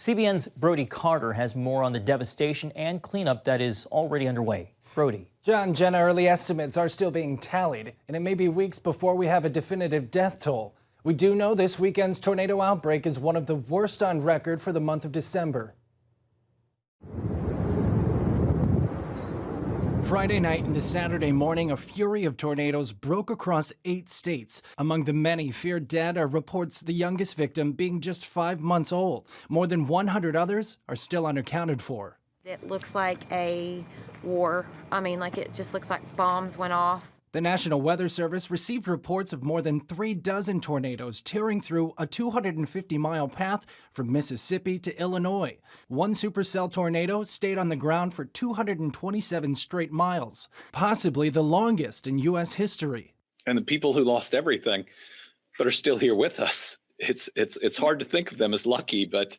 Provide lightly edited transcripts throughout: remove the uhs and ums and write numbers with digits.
CBN's Brody Carter has more on the devastation and cleanup that is already underway. Brody. John, Jenna, early estimates are still being tallied, and it may be weeks before we have a definitive death toll. We do know this weekend's tornado outbreak is one of the worst on record for the month of December. Friday night into Saturday morning, a fury of tornadoes broke across 8 states. Among the many feared dead are reports the youngest victim being just 5 months old. More than 100 others are still unaccounted for. It looks like a war. It just looks like bombs went off. The National Weather Service received reports of more than 3 dozen tornadoes tearing through a 250-mile path from Mississippi to Illinois. One supercell tornado stayed on the ground for 227 straight miles, possibly the longest in U.S. history. And the people who lost everything but are still here with us, it's hard to think of them as lucky, but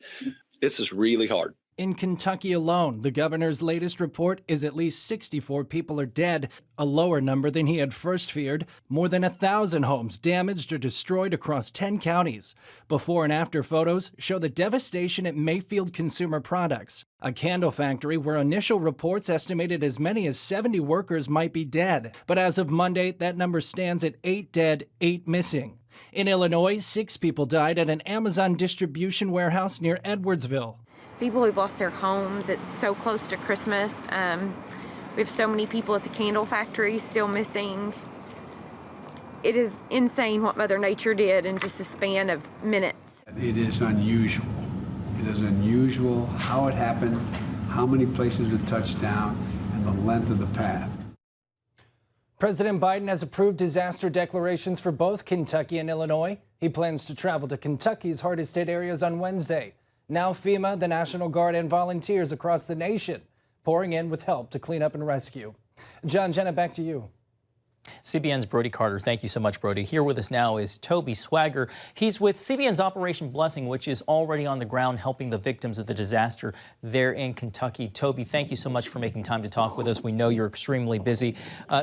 this is really hard. In Kentucky alone, the governor's latest report is at least 64 people are dead, a lower number than he had first feared. More than 1,000 homes damaged or destroyed across 10 counties. Before and after photos show the devastation at Mayfield Consumer Products, a candle factory where initial reports estimated as many as 70 workers might be dead. But as of Monday, that number stands at 8 dead, 8 missing. In Illinois, 6 people died at an Amazon distribution warehouse near Edwardsville. People who've lost their homes. It's so close to Christmas. We have so many people at the candle factory still missing. It is insane what Mother Nature did in just a span of minutes. It is unusual. It is unusual how it happened, how many places it touched down, and the length of the path. President Biden has approved disaster declarations for both Kentucky and Illinois. He plans to travel to Kentucky's hardest hit areas on Wednesday. Now FEMA, the National Guard, and volunteers across the nation pouring in with help to clean up and rescue. John, Jenna, back to you. CBN's Brody Carter. Thank you so much, Brody. Here with us now is Toby Swagger. He's with CBN's Operation Blessing, which is already on the ground helping the victims of the disaster there in Kentucky. Toby, thank you so much for making time to talk with us. We know you're extremely busy.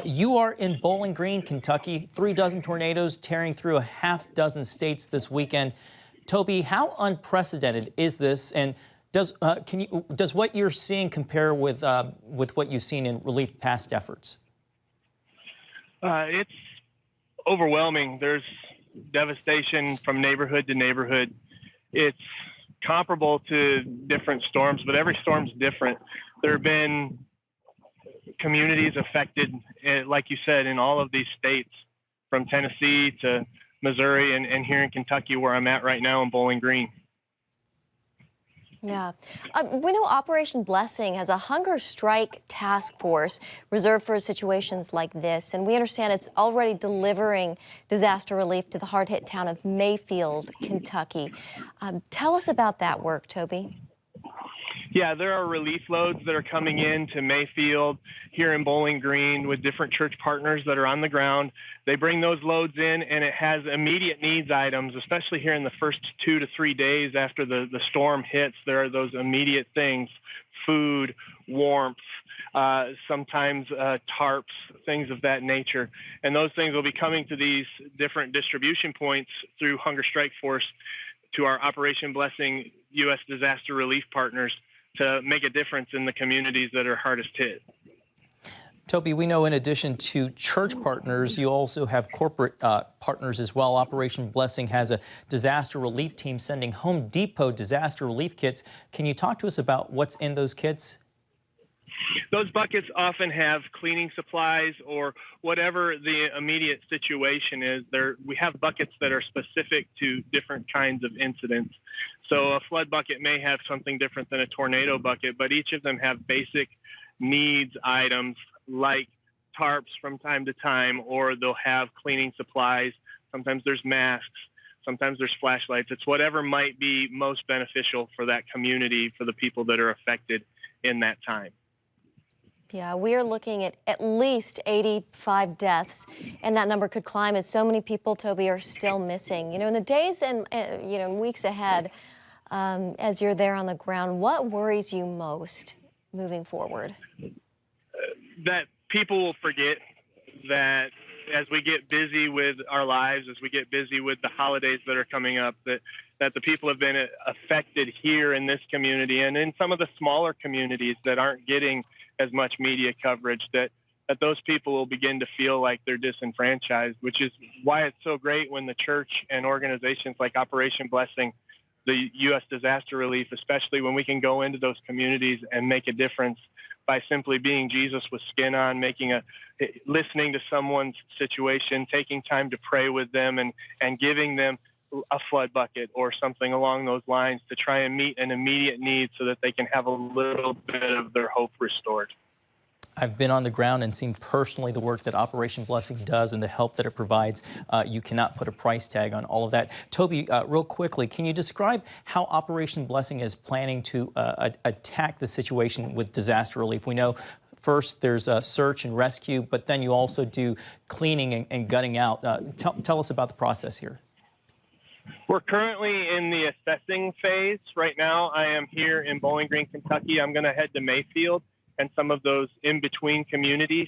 You are in Bowling Green, Kentucky. 3 dozen tornadoes tearing through a half-dozen states this weekend. Toby, how unprecedented is this, and does what you're seeing compare with what you've seen in relief past efforts? It's overwhelming. There's devastation from neighborhood to neighborhood. It's comparable to different storms, but every storm's different. There have been communities affected, like you said, in all of these states, from Tennessee to Missouri and here in Kentucky, where I'm at right now in Bowling Green. Yeah. We know Operation Blessing has a hunger strike task force reserved for situations like this, and we understand it's already delivering disaster relief to the hard-hit town of Mayfield, Kentucky. Tell us about that work, Toby. Yeah, there are relief loads that are coming in to Mayfield here in Bowling Green with different church partners that are on the ground. They bring those loads in, and it has immediate needs items, especially here in the first 2 to 3 days after the storm hits. There are those immediate things: food, warmth, sometimes tarps, things of that nature. And those things will be coming to these different distribution points through Hunger Strike Force to our Operation Blessing U.S. disaster relief partners to make a difference in the communities that are hardest hit. Toby, we know in addition to church partners, you also have corporate partners as well. Operation Blessing has a disaster relief team sending Home Depot disaster relief kits. Can you talk to us about what's in those kits? Those buckets often have cleaning supplies or whatever the immediate situation is. We have buckets that are specific to different kinds of incidents. So a flood bucket may have something different than a tornado bucket, but each of them have basic needs items like tarps from time to time, or they'll have cleaning supplies. Sometimes there's masks. Sometimes there's flashlights. It's whatever might be most beneficial for that community, for the people that are affected in that time. Yeah, we are looking at least 85 deaths, and that number could climb as so many people, Toby, are still missing. You know, in the days and weeks ahead, as you're there on the ground, what worries you most moving forward? That people will forget that as we get busy with our lives, as we get busy with the holidays that are coming up, that that the people have been affected here in this community and in some of the smaller communities that aren't getting as much media coverage, that those people will begin to feel like they're disenfranchised, which is why it's so great when the church and organizations like Operation Blessing, the U.S. Disaster Relief, especially when we can go into those communities and make a difference by simply being Jesus with skin on, listening to someone's situation, taking time to pray with them and giving them a flood bucket or something along those lines to try and meet an immediate need so that they can have a little bit of their hope restored. I've been on the ground and seen personally the work that Operation Blessing does and the help that it provides. You cannot put a price tag on all of that. Toby, real quickly, can you describe how Operation Blessing is planning to attack the situation with disaster relief? We know first there's search and rescue, but then you also do cleaning and gutting out. Tell us about the process here. We're currently in the assessing phase. Right now, I am here in Bowling Green, Kentucky. I'm going to head to Mayfield and some of those in-between communities.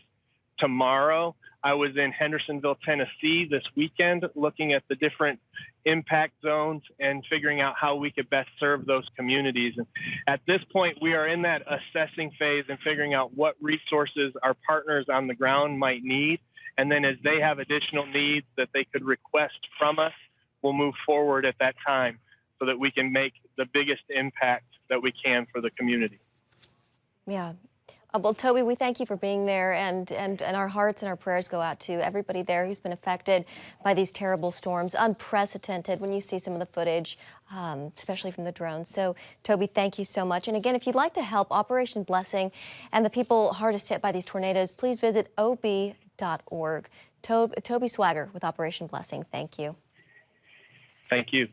Tomorrow, I was in Hendersonville, Tennessee this weekend, looking at the different impact zones and figuring out how we could best serve those communities. And at this point, we are in that assessing phase and figuring out what resources our partners on the ground might need. And then as they have additional needs that they could request from us, we'll move forward at that time so that we can make the biggest impact that we can for the community. Yeah. Well, Toby, we thank you for being there, and our hearts and our prayers go out to everybody there who's been affected by these terrible storms. Unprecedented when you see some of the footage, especially from the drones. So, Toby, thank you so much. And again, if you'd like to help Operation Blessing and the people hardest hit by these tornadoes, please visit ob.org. Toby Swagger with Operation Blessing, thank you. Thank you.